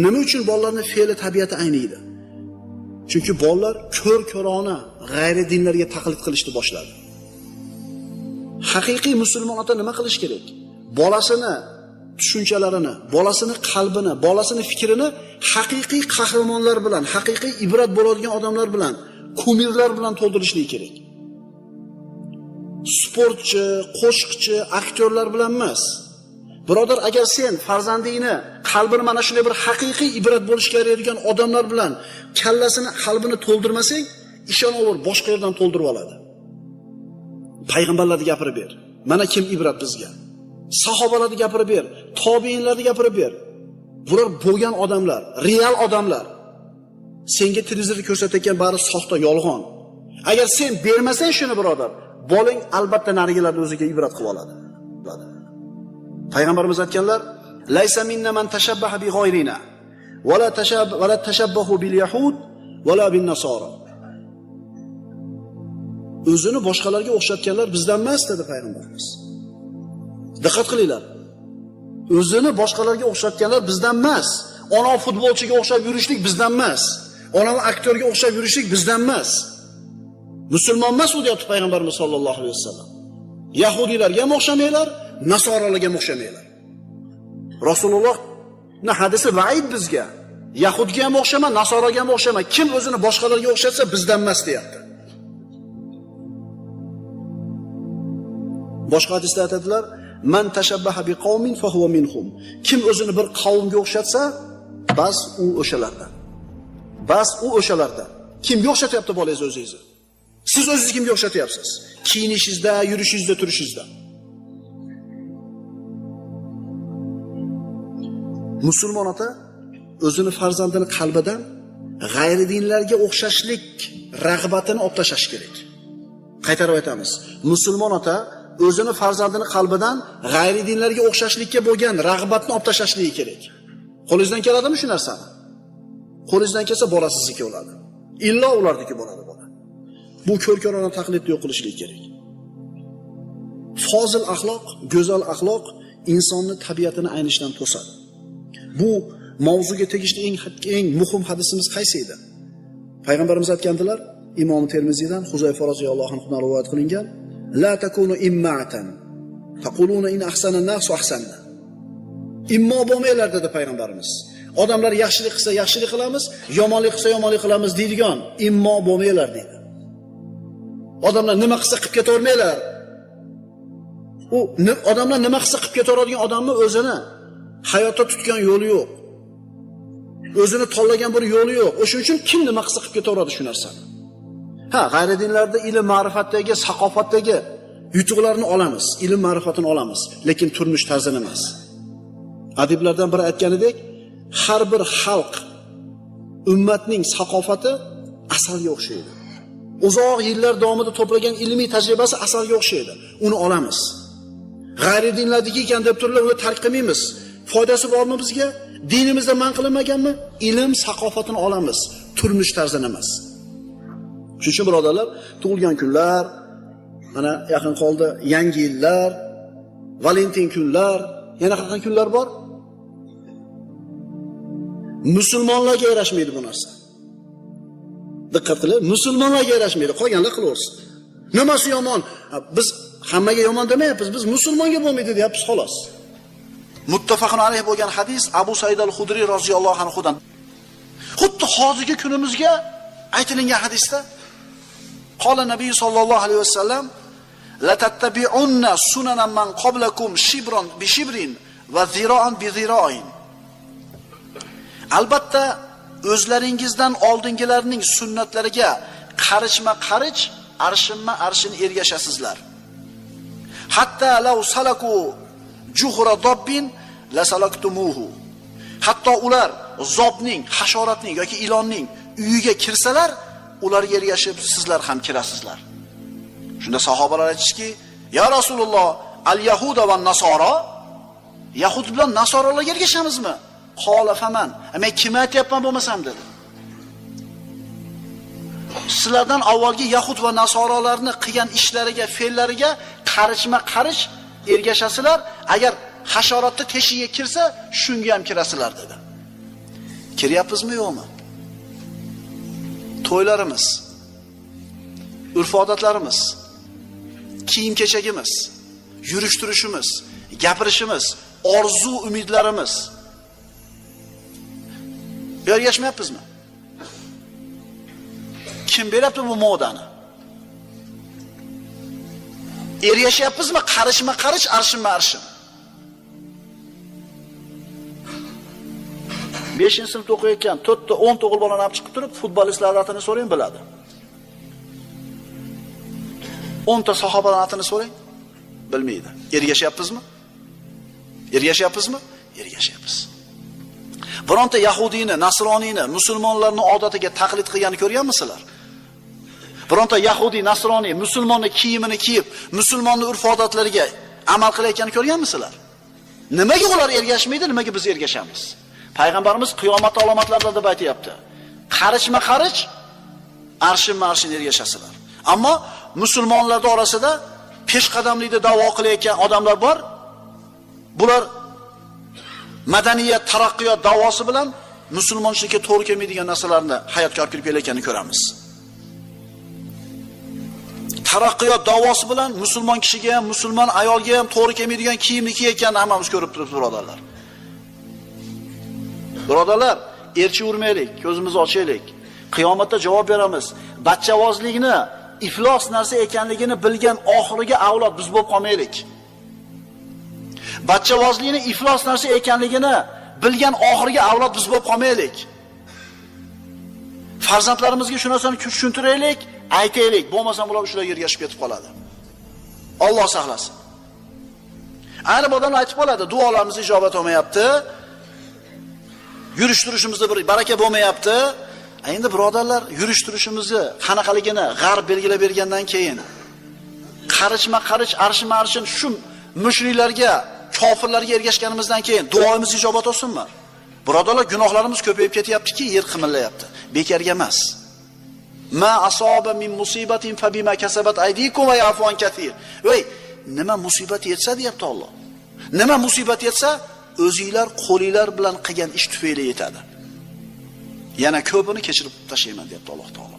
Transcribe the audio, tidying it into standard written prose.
Nima uchun bolalarning fe'li tabiati ayniydi? Chunki bolalar ko'r-ko'rona g'ayri dinlarga taqlid qilishni boshladi. Haqiqiy musulmon ota nima qilish kerak? Bolasini tushunchalarini, bolasini qalbini, bolasini fikrini haqiqiy qahramonlar bilan, haqiqiy ibrat bo'ladigan odamlar bilan, kumirlar bilan to'ldirishligi kerak. Sportchi, qo'shiqchi, aktyorlar bilan emas. Birodar, agar sen farzandingni qalbini mana shunday bir haqiqiy ibrat bo'lishga yaraydigan odamlar bilan kallasini, qalbini to'ldirmasang, ishonaver, boshqa yerdan to'ldirib oladi. Payg'ambarlarni gapirib ber. Mana kim ibrat bizga? Sahobalarni gapirib ber, tobiinlarni gapirib ber. Bular bo'lgan odamlar, real odamlar. Senga televizorda ko'rsatayotgan bari soxta, yolg'on. Agar sen bermasang shuni, birodar, bolang albatta narigilarni o'ziga ibrat qilib oladi. Payg'ambarimiz aytganlar: "Laysa minna man tashabbaha bi ghayrina va la tashabbahu bil yahud va la bin nasara." O'zini boshqalarga o'xshatganlar bizdan emas dedi payg'ambarimiz. Diqqat qilinglar. O'zini boshqalarga o'xshatganlar bizdan emas. Ona futbolchiga o'xshab yurishlik bizdan emas. Ona aktyorga o'xshab yurishlik bizdan emas. Musulmon emas u deyapti payg'ambarimiz sollallohu alayhi vasallam. Yahudiylarga ham o'xshamanglar, nasoralarga ham o'xshamanglar. Rasulullohning hadisi vaid bizga. Yahudga ham o'xshama, nasoraga ham o'xshama. Kim o'zini boshqalarga o'xshatsa bizdan emas deyapti. Boshqa hadisda aytadilar: "Man tashabbaha bi qawmin fa huwa minhum." Kim o'zini bir qavmga o'xshatsa, bas u o'shalardan. Bas u o'shalardan. Kimga o'xshatyapti bolangiz o'zingizni? Siz o'zingizni kimga o'xshatyapsiz? Kiyinishingizda, yurishingizda, turishingizda. Musulmon ota o'zini farzandini qalbidan g'ayri dinlarga o'xshashlik rag'batini olib tashlash kerak. Qaytarib aytamiz. Musulmon ota o'zini farzandini qalbidan g'ayri dinlarga o'xshashlikka bo'lgan rag'batni olib tashlashligi kerak. Qo'lingizdan keladimi shu narsani? Qo'lingizdan kelsa bolasizniki bo'ladi. Illo ularniki bo'ladi bola. Bu ko'r-ko'rona taqlidni yo'q qilishlik kerak. Fozil axloq, go'zal axloq insonni tabiatini aynishdan to'sadi. Bu mavzuga tegishli eng muhim hadisimiz qaysi edi? Payg'ambarimiz aytgandilar, Imom Termiziydan Huzayfa roziyallohu anhudan rivoyat qilingan: "La takunu imma'atan taquluna in ahsana an-nas ahsanna." Immo bo'lmanglar dedi payg'ambarimiz. Odamlar yaxshilik qilsa yaxshilik qilamiz, yomonlik qilsa yomonlik qilamiz deydigan immo bo'lmanglar dedi. Odamlar nima qilsa qilib ketavermanglar. U odamlar nima qilsa qilib ketaveradigan odamni o'zini hayotda tutgan yo'li yo'q. O'zini tanlagan bir yo'li yo'q. O'shuning uchun kim nima qilsa qilib ketaveradi shu narsani. G'ayri dinlarda ilm, ma'rifatdagi, saqofatdagi yutuqlarni olamiz, ilm, ma'rifatini olamiz, lekin turmush tarzini emas. Adiblardan biri aytganidek, har bir xalq, ummatning saqofati asalga o'xshaydi. Uzoq yillar davomida to'plagan ilmiy tajribasi asalga o'xshaydi. Uni olamiz. G'ayri dinlardagi ekan deb turib uni tark qilmaymiz. Foydasi bormi bizga? Dinimizda man qilinmaganmi? Ilm, saqofatini olamiz, turmush tarzini emas. Shuning uchun birodarlar, tug'ilgan kunlar, mana yaqin qoldi, yangi yillar, Valentin kunlar, yana qanday kunlar bor? Musulmonlarga yarashmaydi bu narsa. Diqqat qiling, musulmonlarga yarashmaydi, qolganlar qilaversin. Nimasi yomon? Biz hammaga yomon demayapmiz, biz musulmonga bo'lmaydi deyapmiz xolos. Muttafaqun alayh bo'lgan hadis Abu Said al-Khudri roziyallohu anhudan. Xuddi hozirgi kunimizga aytilgan hadisda qala Nabiy sallallohu alayhi vasallam: "La tattabi'unna sunana man qablakum shibran bi shibrin va zira'an bi zira'in." Albatta o'zlaringizdan oldingilarning sunnatlariga qarishma-qarich, arshinma-arshin ergashasizlar. Hatta law salaku juhra dobbin la salaktumuhu. Hatto ular zobning, hasharotning yoki ilonning uyiga kirsalar, ularga ergashib sizlar ham kirasizlar. Shunda sahobalar aytishki: "Ya Rasululloh, al-yahuda va nasara?" Yahud bilan nasoralarga ergashamizmi? Qola faman. Men kim aytayapman bo'lmasam dedi. Sizlardan avvalgi yahud va nasoralarni qilgan ishlariga, fe'llariga qarishma-qarish ergashasizlar. Agar hasharotni teshigiga kirsa, shunga ham kirasizlar dedi. Kiryapmizmi yo'qmi? To'ylarimiz, urf-odatlarimiz, kiyim-kechagimiz, yurish-turishimiz, gapirishimiz, orzu umidlarimiz ergashmayapmizmi? Kim beryapti bu modani? Ergashyapmizmi? Qarishma-qarish, arshima-arshim. 5-sinfda o'qiyotgan 4 ta 10 ta o'g'il bolani olib chiqib turib, futbolistlarning atini so'rang biladi. 10 ta sahobalarning atini so'rang, bilmaydi. Ergashyapmizmi? Ergashyapmizmi? Ergashyapmiz. Bironta yahudiyni, nasroniyni, musulmonlarning odatiga taqlid qilganini ko'rganmisizlar? Bironta yahudiy, nasroniy, musulmonning kiyimini kiyib, musulmonning urf-odatlariga amal qilayotganini ko'rganmisizlar? Nimaga ular ergashmaydi, nimaga biz ergashamiz? Payg'ambarimiz qiyomat alomatlarida deb aytayapti. Qarishma-qarich, arshim-marshin ergashasizlar. Ammo musulmonlar orasida peshqadamlikda da'vo qilayotgan odamlar bor. Bular madaniyat, taraqqiyot da'vosi bilan musulmonchilikka to'g'ri kelmaydigan narsalarni hayotga olib kirib kelayotganini ko'ramiz. Taraqqiyot da'vosi bilan musulmon kishiga ham, musulmon ayolga ham to'g'ri kelmaydigan kiyimni kiyayotganini hammamiz ko'rib turibmiz, birodarlar. Birodarlar, erchi urmaylik, ko'zimizni ochaylik. Qiyomatda javob beramiz. Bachchavozlikni iflos narsa ekanligini bilgan oxirgi avlod biz bo'lib qolmaylik. Bachchavozlikni iflos narsa ekanligini bilgan oxirgi avlod biz bo'lib qolmaylik. Farzandlarimizga shu narsani tushuntiraylik, aytaylik. Bo'lmasa ular shularga ergashib ketib qoladi. Alloh saqlasin. Ayrim odamlar aytib qoladi, duolarimiz ijobat olmayapti. Yurish-turishimizda bir baraka bo'lmayapti. Endi birodarlar, yurish-turishimizni qanaqaligini g'arb belgilab bergandan keyin qarishma-qarich, arshima-arshin shu mushriklarga, kofirlarga ergashganimizdan keyin duoimiz ijobat olsinmi? Birodarlar, gunohlarimiz ko'payib ketyaptiki, yer qimillayapti. Bekarga emas. Ma asoba min musibatin fa bima kasabat aydikum va yafu an katir. Voy, nima musibat yetsa deyapti Alloh. Nima musibat yetsa, o'zingizlar qo'lingizlar bilan qilgan ish tufayli yetadi. Yana ko'pini kechirib tashlayman deyapti Alloh taolo.